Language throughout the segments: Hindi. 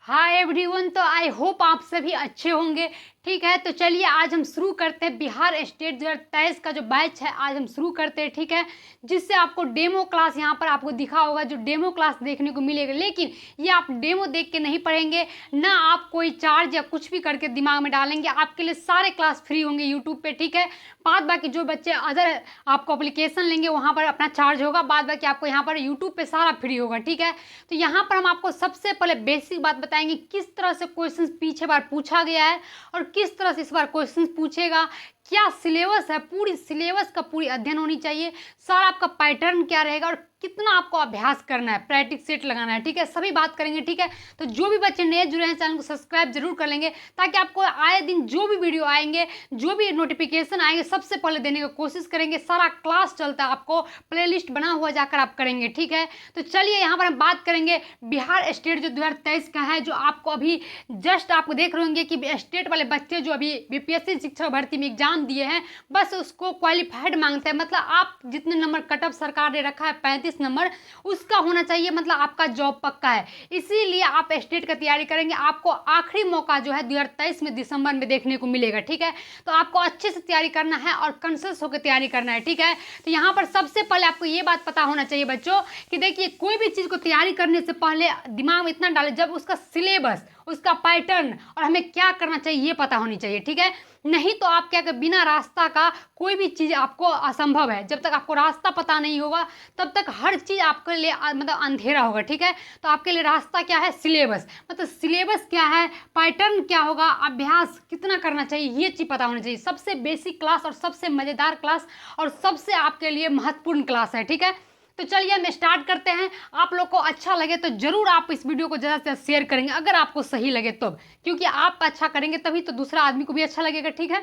Hi everyone. तो आई होप आप सभी अच्छे होंगे। ठीक है, तो चलिए आज हम शुरू करते हैं बिहार स्टेट 2023 का जो बैच है आज हम शुरू करते हैं। ठीक है, जिससे आपको डेमो क्लास यहाँ पर आपको दिखा होगा, जो डेमो क्लास देखने को मिलेगा। लेकिन ये आप डेमो देख के नहीं पढ़ेंगे ना, आप कोई चार्ज या कुछ भी करके दिमाग में डालेंगे। आपके लिए सारे क्लास फ्री होंगे यूट्यूब पे। ठीक है, बाद बाकी जो बच्चे अदर आपको एप्लीकेशन लेंगे वहाँ पर अपना चार्ज होगा, बाद बाकी आपको यहाँ पर यूट्यूब पे सारा फ्री होगा। ठीक है, तो यहाँ पर हम आपको सबसे पहले बेसिक बात बताएंगे किस तरह से क्वेश्चन पीछे बार पूछा गया है और किस तरह से इस बार क्वेश्चन पूछेगा, क्या सिलेबस है, पूरी सिलेबस का पूरी अध्ययन होनी चाहिए, सारा आपका पैटर्न क्या रहेगा और कितना आपको अभ्यास करना है, प्रैक्टिस सेट लगाना है। ठीक है, सभी बात करेंगे। ठीक है, तो जो भी बच्चे नए जुड़े हैं चैनल को सब्सक्राइब जरूर कर लेंगे, ताकि आपको आए दिन जो भी वीडियो आएंगे, जो भी नोटिफिकेशन आएंगे, सबसे पहले देने की कोशिश करेंगे। सारा क्लास चलता है, आपको प्लेलिस्ट बना हुआ जाकर आप करेंगे। ठीक है, तो चलिए यहाँ पर हम बात करेंगे बिहार स्टेट जो 2023 का है, जो आपको अभी जस्ट आपको देख रहे होंगे कि स्टेट वाले बच्चे जो अभी बीपीएससी शिक्षक भर्ती में एग्जाम दिए हैं, बस उसको क्वालिफाइड मांगते हैं। मतलब आप जितने नंबर कट ऑफ सरकार ने रखा है 35 नंबर, उसका होना चाहिए, मतलब आपका जॉब पक्का है। इसीलिए आप स्टेट का तैयारी करेंगे। आपको आखिरी मौका जो है 2023 में दिसंबर में देखने को मिलेगा। ठीक है, तो आपको अच्छे से तैयारी करना है और कंसियस होकर तैयारी करना है। ठीक है, तो यहाँ पर सबसे पहले आपको ये बात पता होना चाहिए बच्चों कि देखिए, कोई भी चीज़ को तैयारी करने से पहले दिमाग में इतना डाले जब उसका सिलेबस, उसका पैटर्न और हमें क्या करना चाहिए ये पता होनी चाहिए। ठीक है, नहीं तो आप क्या कर, बिना रास्ता का कोई भी चीज़ आपको असंभव है। जब तक आपको रास्ता पता नहीं होगा तब तक हर चीज़ आपके लिए मतलब अंधेरा होगा। ठीक है, तो आपके लिए रास्ता क्या है, सिलेबस, मतलब सिलेबस क्या है, पैटर्न क्या होगा, अभ्यास कितना करना चाहिए, ये चीज़ पता होनी चाहिए। सबसे बेसिक क्लास और सबसे मज़ेदार क्लास और सबसे आपके लिए महत्वपूर्ण क्लास है। ठीक है, तो चलिए हम स्टार्ट करते हैं। आप लोग को अच्छा लगे तो जरूर आप इस वीडियो को ज़्यादा से ज़्यादा शेयर करेंगे, अगर आपको सही लगे तो, क्योंकि आप अच्छा करेंगे तभी तो दूसरा आदमी को भी अच्छा लगेगा। ठीक है,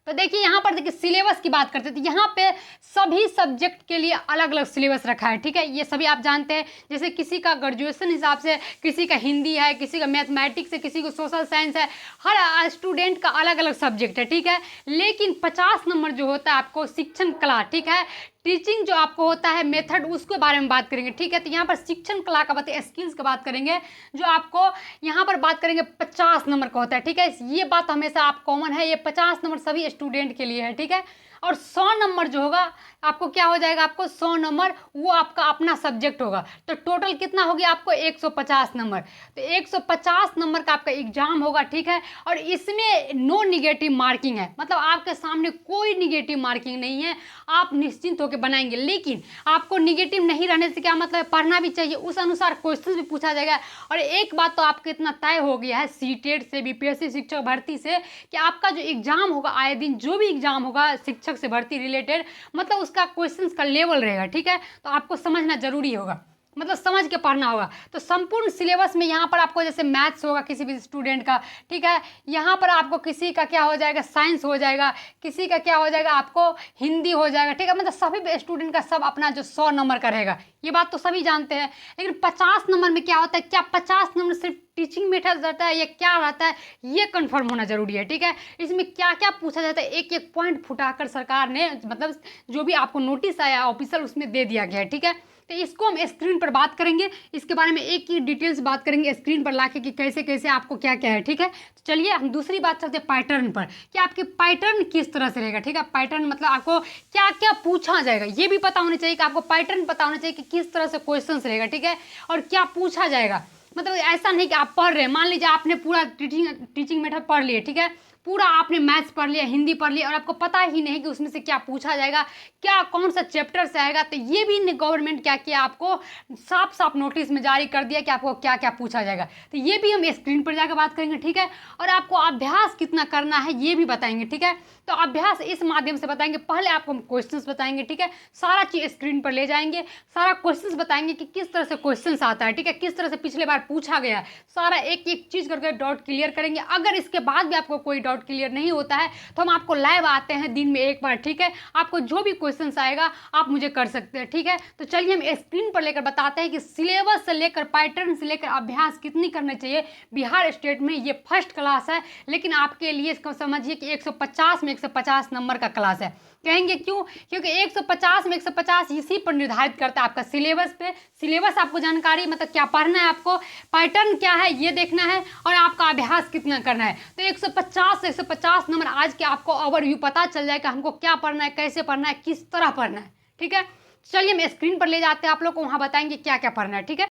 तो देखिए यहाँ पर देखिए सिलेबस की बात करते थे। यहाँ पे सभी सब्जेक्ट के लिए अलग अलग सिलेबस रखा है। ठीक है, ये सभी आप जानते हैं। जैसे किसी का ग्रेजुएशन हिसाब से, किसी का हिंदी है, किसी का मैथमेटिक्स है, किसी को सोशल साइंस है, हर स्टूडेंट का अलग अलग सब्जेक्ट है। ठीक है, लेकिन 50 नंबर जो होता है आपको शिक्षण कला, ठीक है, टीचिंग जो आपको होता है मेथड, उसके बारे में बात करेंगे। ठीक है, तो यहाँ पर शिक्षण कला का बात, स्किल्स की बात करेंगे, जो आपको यहाँ पर बात करेंगे 50 नंबर का होता है। ठीक है, ये बात हमेशा आप कॉमन है, ये 50 नंबर सभी स्टूडेंट के लिए है। ठीक है, और 100 नंबर जो होगा आपको क्या हो जाएगा, आपको 100 नंबर वो आपका अपना सब्जेक्ट होगा। तो टोटल कितना हो गया आपको 150 नंबर। तो 150 नंबर का आपका एग्जाम होगा। ठीक है, और इसमें नो निगेटिव मार्किंग है, मतलब आपके सामने कोई निगेटिव मार्किंग नहीं है, आप निश्चिंत होकर बनाएंगे। लेकिन आपको निगेटिव नहीं रहने से क्या मतलब, पढ़ना भी चाहिए, उस अनुसार क्वेश्चन भी पूछा जाएगा। और एक बात तो आपको इतना तय हो गया है सीटेट से, बीपीएससी शिक्षक भर्ती से, कि आपका जो एग्जाम होगा, आए दिन जो भी एग्जाम होगा शिक्षक से भर्ती रिलेटेड, मतलब उसका क्वेश्चंस का लेवल रहेगा। ठीक है, तो आपको समझना जरूरी होगा, मतलब समझ के पढ़ना होगा। तो संपूर्ण सिलेबस में यहाँ पर आपको जैसे मैथ्स होगा किसी भी स्टूडेंट का, ठीक है, यहाँ पर आपको किसी का क्या हो जाएगा, साइंस हो जाएगा, किसी का क्या हो जाएगा, आपको हिंदी हो जाएगा। ठीक है, मतलब सभी स्टूडेंट का सब अपना जो 100 नंबर का रहेगा, ये बात तो सभी जानते हैं। लेकिन 50 नंबर में क्या होता है, क्या 50 नंबर सिर्फ टीचिंग मेथड रहता है या क्या रहता है, ये कंफर्म होना जरूरी है। ठीक है, इसमें क्या क्या पूछा जाता है, एक एक पॉइंट फुटाकर सरकार ने, मतलब जो भी आपको नोटिस आया ऑफिशियल, उसमें दे दिया गया है। ठीक है, तो इसको हम स्क्रीन पर बात करेंगे, इसके बारे में एक ही डिटेल्स बात करेंगे स्क्रीन पर लाके कि कैसे कैसे आपको क्या क्या है। ठीक है, तो चलिए हम दूसरी बात चलते हैं पैटर्न पर, कि आपके पैटर्न किस तरह से रहेगा। ठीक है, पैटर्न मतलब आपको क्या क्या पूछा जाएगा ये भी पता होना चाहिए, कि आपको पैटर्न पता होना चाहिए कि किस तरह से क्वेश्चन रहेगा। ठीक है, और क्या पूछा जाएगा, मतलब ऐसा नहीं कि आप पढ़ रहे हैं, मान लीजिए आपने पूरा टीचिंग मेथड पढ़ लिए, ठीक है, पूरा आपने मैथ्स पढ़ लिया, हिंदी पढ़ लिया, और आपको पता ही नहीं कि उसमें से क्या पूछा जाएगा, क्या कौन सा चैप्टर से आएगा। तो ये भी गवर्नमेंट क्या किया, आपको साफ साफ नोटिस में जारी कर दिया कि आपको क्या क्या पूछा जाएगा। तो ये भी हम स्क्रीन पर जाकर बात करेंगे। ठीक है, और आपको अभ्यास कितना करना है ये भी बताएंगे। ठीक है, तो अभ्यास इस माध्यम से बताएंगे, पहले आपको हम क्वेश्चंस बताएंगे। ठीक है, सारा चीज़ स्क्रीन पर ले जाएंगे, सारा क्वेश्चंस बताएंगे कि किस तरह से क्वेश्चंस आता है। ठीक है, किस तरह से पिछले बार पूछा गया है, सारा एक एक चीज़ करके डाउट क्लियर करेंगे। अगर इसके बाद भी आपको कोई डाउट क्लियर नहीं होता है तो हम आपको लाइव आते हैं दिन में एक बार। ठीक है, आपको जो भी क्वेश्चन आएगा आप मुझे कर सकते हैं। ठीक है, तो चलिए हम स्क्रीन पर लेकर बताते हैं कि सिलेबस से लेकर पैटर्न से लेकर अभ्यास कितनी करना चाहिए बिहार स्टेट में। ये फर्स्ट क्लास है, लेकिन आपके लिए इसको समझिए कि 150 में 150 नंबर का क्लास है। कहेंगे क्यों? क्योंकि 150 में 150 इसी पर निर्धारित करता है आपका सिलेबस पे। सिलेबस आपको जानकारी मतलब क्या पढ़ना है, आपको पैटर्न क्या है ये देखना है, और आपका अभ्यास कितना करना है। तो 150 से 150 नंबर आज के आपको ओवरव्यू पता चल जाएगा हमको क्या पढ़ना है, कैसे पढ़ना है, किस तरह पढ़ना है। ठीक है, चलिए हम स्क्रीन पर ले जाते हैं आप लोग को, वहाँ बताएंगे क्या क्या पढ़ना है। ठीक है,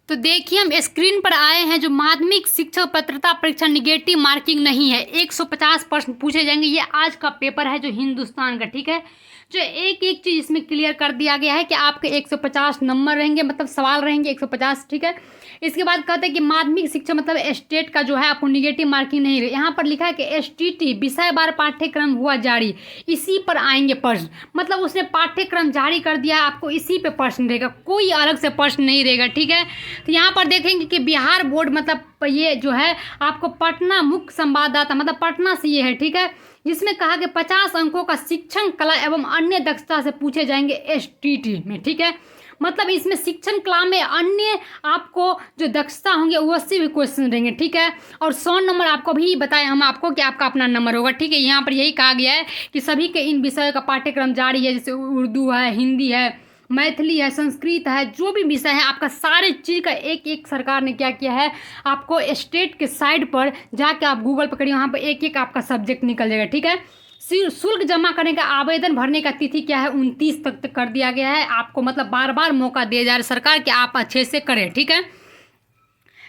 तो देखिए हम स्क्रीन पर आए हैं। जो माध्यमिक शिक्षक पात्रता परीक्षा निगेटिव मार्किंग नहीं है, 150 प्रश्न पूछे जाएंगे। ये आज का पेपर है जो हिंदुस्तान का। ठीक है, जो एक एक चीज़ इसमें क्लियर कर दिया गया है कि आपके 150 नंबर रहेंगे, मतलब सवाल रहेंगे 150। ठीक है, इसके बाद कहते हैं कि माध्यमिक शिक्षा मतलब स्टेट का जो है आपको निगेटिव मार्किंग नहीं रहे। यहाँ पर लिखा है कि STT विषयवार पाठ्यक्रम हुआ जारी, इसी पर आएंगे प्रश्न। मतलब उसने पाठ्यक्रम जारी कर दिया, आपको इसी पे प्रश्न रहेगा, कोई अलग से प्रश्न नहीं रहेगा। ठीक है, तो यहाँ पर देखेंगे कि बिहार बोर्ड मतलब ये जो है आपको पटना मुख्य संवाददाता मतलब पटना से ये है। ठीक है, जिसमें कहा कि 50 अंकों का शिक्षण कला एवं अन्य दक्षता से पूछे जाएंगे STT में। ठीक है, मतलब इसमें शिक्षण कला में अन्य आपको जो दक्षता होंगे उससे भी क्वेश्चन रहेंगे। ठीक है, और 100 नंबर आपको भी बताए हम आपको कि आपका अपना नंबर होगा। ठीक है, यहाँ पर यही कहा गया है कि सभी के इन विषयों का पाठ्यक्रम जारी है, जैसे उर्दू है, हिंदी है, मैथिली है, संस्कृत है, जो भी विषय है आपका सारे चीज़ का एक एक सरकार ने क्या किया है आपको स्टेट के साइड पर जाके आप गूगल पकड़िए, वहाँ पर एक एक आपका सब्जेक्ट निकल जाएगा। ठीक है, शुल्क जमा करने का आवेदन भरने का तिथि क्या है 29 तक कर दिया गया है आपको, मतलब बार बार मौका दिया जा रहा है सरकार कि आप अच्छे से करें। ठीक है,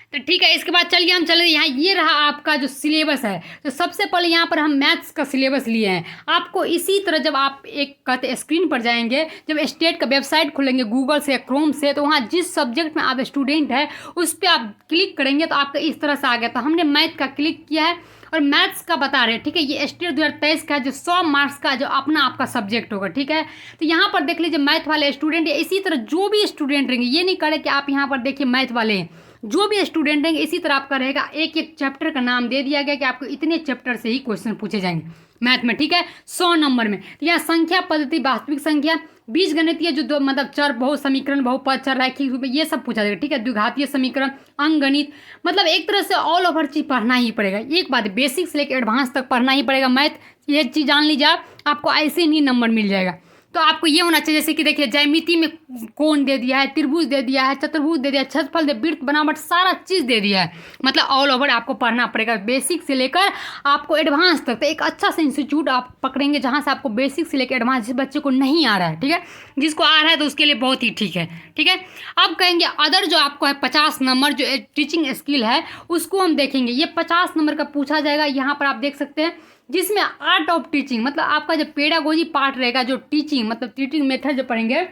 तो ठीक है, इसके बाद चलिए हम चले यहाँ। ये रहा आपका जो सिलेबस है। तो सबसे पहले यहाँ पर हम मैथ्स का सिलेबस लिए हैं। आपको इसी तरह जब आप एक कहते स्क्रीन पर जाएंगे, जब स्टेट का वेबसाइट खोलेंगे गूगल से या क्रोम से, तो वहाँ जिस सब्जेक्ट में आप स्टूडेंट है उस पर आप क्लिक करेंगे तो आपका इस तरह से आ गया। तो हमने मैथ का क्लिक किया है और मैथ्स का बता रहे हैं। ठीक है, ये स्टेट 2023 का जो 100 मार्क्स का जो अपना आपका सब्जेक्ट होगा। ठीक है, तो यहाँ पर देख लीजिए मैथ वाले स्टूडेंट, इसी तरह जो भी स्टूडेंट रहेंगे, ये नहीं करे कि आप यहाँ पर देखिए मैथ वाले जो भी स्टूडेंट रहेंगे इसी तरह आपका रहेगा। एक एक चैप्टर का नाम दे दिया गया कि आपको इतने चैप्टर से ही क्वेश्चन पूछे जाएंगे मैथ में। ठीक है, 100 नंबर में। तो यहाँ संख्या पद्धति, वास्तविक संख्या, बीज गणितीय जो दो मतलब चर, बहु समीकरण, बहुपद, चर, रैखिक रूप, ये सब पूछा जाएगा। ठीक है, द्विघातीय समीकरण, अंक गणित, मतलब एक तरह से ऑल ओवर चीज़ पढ़ना ही पड़ेगा। एक बात, बेसिक से लेकर एडवांस तक पढ़ना ही पड़ेगा मैथ। ये चीज़ जान लीजिए आपको ऐसे नहीं नंबर मिल जाएगा। तो आपको ये होना चाहिए जैसे कि देखिए ज्यामिति में कोण दे दिया है, त्रिभुज दे दिया है, चतुर्भुज दे दिया है, छेदफल दे, वृत्त, बनावट, सारा चीज़ दे दिया है। मतलब ऑल ओवर आपको पढ़ना पड़ेगा बेसिक से लेकर आपको एडवांस तक। तो एक अच्छा सा इंस्टीट्यूट आप पकड़ेंगे जहाँ से आपको बेसिक से लेकर एडवांस, जिस बच्चे को नहीं आ रहा है, ठीक है, जिसको आ रहा है तो उसके लिए बहुत ही ठीक है। ठीक है, अब कहेंगे अदर जो आपको है 50 नंबर जो टीचिंग स्किल है उसको हम देखेंगे। ये 50 नंबर का पूछा जाएगा। यहाँ पर आप देख सकते हैं जिसमें आर्ट ऑफ टीचिंग मतलब आपका जो पेडागोजी पार्ट रहेगा, जो टीचिंग मतलब टीचिंग मेथड जो पढ़ेंगे,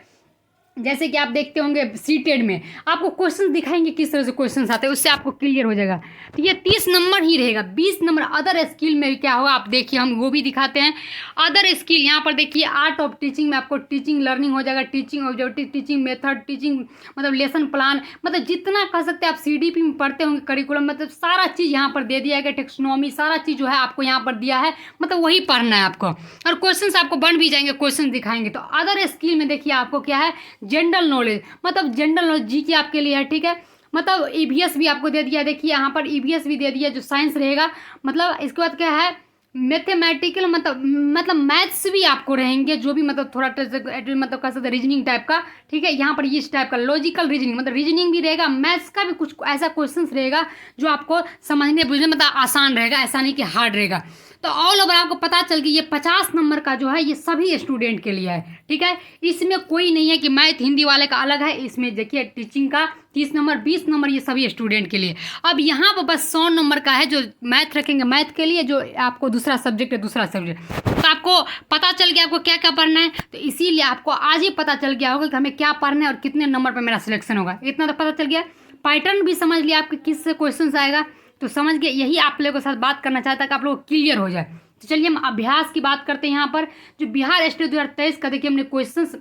जैसे कि आप देखते होंगे सीटेड में आपको क्वेश्चन दिखाएंगे किस तरह से क्वेश्चन आते हैं, उससे आपको क्लियर हो जाएगा। तो ये 30 नंबर ही रहेगा। 20 नंबर अदर स्किल में क्या होगा आप देखिए, हम वो भी दिखाते हैं। अदर स्किल यहाँ पर देखिए आर्ट ऑफ टीचिंग में आपको टीचिंग लर्निंग हो जाएगा, teaching objective, teaching method, teaching मतलब लेसन प्लान, मतलब जितना कह सकते हैं आप CDP में पढ़ते होंगे करिकुलम, मतलब सारा चीज़ यहाँ पर दे दिया गया। टेक्सोनॉमी सारा चीज़ जो है आपको यहाँ पर दिया है, मतलब वही पढ़ना है आपको। और क्वेश्चन आपको बन भी जाएंगे, क्वेश्चन दिखाएंगे। तो अदर स्किल में देखिए आपको क्या है, जनरल नॉलेज, मतलब जनरल नॉलेज जी की आपके लिए है। ठीक है, मतलब EVS भी आपको दे दिया, देखिए यहाँ पर EVS भी दे दिया जो साइंस रहेगा। मतलब इसके बाद क्या है मैथमेटिकल, मतलब मैथ्स भी आपको रहेंगे, जो भी मतलब थोड़ा मतलब कह सकते रीजनिंग टाइप का। ठीक है, यहाँ पर इस टाइप का लॉजिकल रीजनिंग, मतलब रीजनिंग भी रहेगा। मैथ्स का भी कुछ ऐसा क्वेश्चन रहेगा जो आपको समझने बुझने मतलब आसान रहेगा, ऐसा नहीं कि हार्ड रहेगा। तो ऑल ओवर आपको पता चल गया ये 50 नंबर का जो है ये सभी स्टूडेंट के लिए है। ठीक है, इसमें कोई नहीं है कि मैथ हिंदी वाले का अलग है। इसमें देखिए टीचिंग का 30 नंबर, 20 नंबर ये सभी स्टूडेंट के लिए। अब यहाँ पर बस 100 नंबर का है जो मैथ रखेंगे, मैथ के लिए जो आपको दूसरा सब्जेक्ट है, दूसरा सब्जेक्ट। तो आपको पता चल गया आपको क्या क्या पढ़ना है। तो इसीलिए आपको आज ही पता चल गया होगा कि हमें क्या पढ़ना है और कितने नंबर पर मेरा सिलेक्शन होगा। इतना तो पता चल गया। पैटर्न भी समझ लिया आपके किस से क्वेश्चन आएगा, तो समझ गए। यही आप लोगों के साथ बात करना चाहता है कि आप लोग क्लियर हो जाए। तो चलिए हम अभ्यास की बात करते हैं। यहाँ पर जो बिहार स्टेट 2023 का देखिए हमने क्वेश्चंस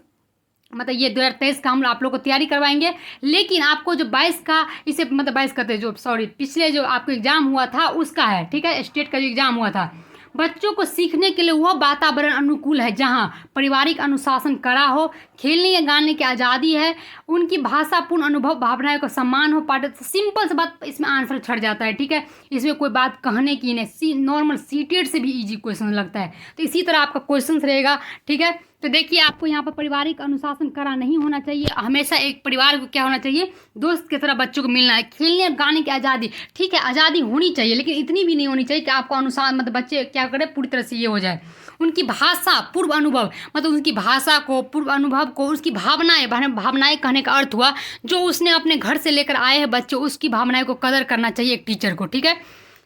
मतलब ये 2023 का हम आप लोग को तैयारी करवाएंगे। लेकिन आपको जो 22 का इसे मतलब 22 का जो सॉरी पिछले जो आपको एग्जाम हुआ था उसका है। ठीक है, स्टेट का जो एग्जाम हुआ था, बच्चों को सीखने के लिए वह वातावरण अनुकूल है जहाँ पारिवारिक अनुशासन कड़ा हो, खेलने या गाने की आज़ादी है, उनकी भाषापूर्ण अनुभव भावनाएं का सम्मान हो। पाठ सिंपल सी बात, इसमें आंसर छट जाता है, ठीक है। इसमें कोई बात कहने की नहीं, नॉर्मल सीटेड से भी इजी क्वेश्चन लगता है। तो इसी तरह आपका क्वेश्चन रहेगा, ठीक है। तो देखिए, आपको यहाँ पर पारिवारिक अनुशासन करा नहीं होना चाहिए, हमेशा एक परिवार को क्या होना चाहिए, दोस्त की तरह बच्चों को मिलना है। खेलने और गाने की आज़ादी, ठीक है, आज़ादी होनी चाहिए, लेकिन इतनी भी नहीं होनी चाहिए कि आपको अनुसार मतलब बच्चे क्या करें, पूरी तरह से ये हो जाए। उनकी भाषा पूर्व अनुभव, मतलब उनकी भाषा को, पूर्व अनुभव को, उसकी भावनाएं, भावनाएं कहने का अर्थ हुआ जो उसने अपने घर से लेकर आए हैं बच्चे, उसकी भावनाएं को कदर करना चाहिए एक टीचर को, ठीक है।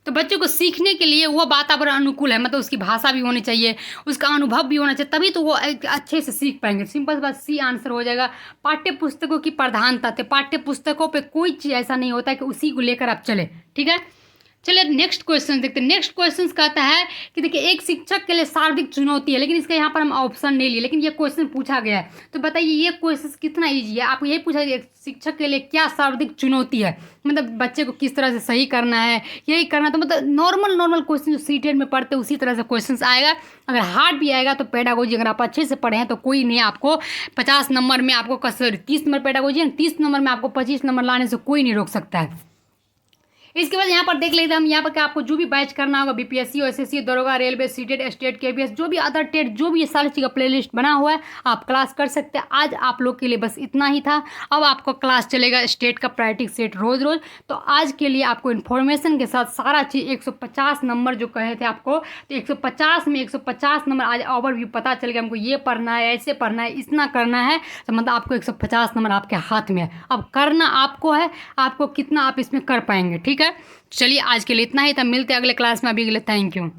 तो बच्चे को सीखने के लिए वो वातावरण अनुकूल है, मतलब उसकी भाषा भी होनी चाहिए, उसका अनुभव भी होना चाहिए, तभी तो वो अच्छे से सीख पाएंगे। सिंपल सी बात, सी आंसर हो जाएगा। पाठ्य पुस्तकों की प्रधानता, तो पाठ्य पुस्तकों पे कोई चीज़ ऐसा नहीं होता है कि उसी को लेकर आप चले, ठीक है। चलिए नेक्स्ट क्वेश्चन देखते हैं। नेक्स्ट क्वेश्चन कहता है कि देखिए, एक शिक्षक के लिए शारीरिक चुनौती है, लेकिन इसका यहाँ पर हम ऑप्शन नहीं लिए, लेकिन ये क्वेश्चन पूछा गया है। तो बताइए ये क्वेश्चन कितना इजी है। आपको यही पूछा गया, शिक्षक के लिए क्या शारीरिक चुनौती है, मतलब बच्चे को किस तरह से सही करना है, यही करना। तो मतलब नॉर्मल क्वेश्चन जो सीटेड में पढ़ते हैं उसी तरह से क्वेश्चन आएगा। अगर हार्ड भी आएगा तो पेडागोजी अगर आप अच्छे से पढ़े हैं तो कोई नहीं, आपको 50 नंबर में आपको 30 नंबर पेडागोजी, 30 नंबर में आपको 25 नंबर लाने से कोई नहीं रोक सकता है। इसके बाद यहाँ पर देख लेते हैं हम, यहाँ पर क्या आपको जो भी बैच करना होगा, बीपीएससी, एसएससी, दरोगा, रेलवे, सीटेट, स्टेट, केबीएस, जो भी अदर टेट, जो भी ये सारी चीज़ का प्लेलिस्ट बना हुआ है, आप क्लास कर सकते हैं। आज आप लोग के लिए बस इतना ही था। अब आपको क्लास चलेगा स्टेट का प्रैक्टिस सेट रोज़ रोज़। तो आज के लिए आपको इन्फॉर्मेशन के साथ सारा चीज़ 150 नंबर जो कहे थे आपको, तो 150 में 150 नंबर आज ओवरव्यू पता चल गया। हमको ये पढ़ना है, ऐसे पढ़ना है, इतना करना है, तो मतलब आपको 150 नंबर आपके हाथ में है। अब करना आपको है, आपको कितना आप इसमें कर पाएंगे, ठीक है। चलिए आज के लिए इतना ही था, मिलते हैं अगले क्लास में। अभी के लिए थैंक यू।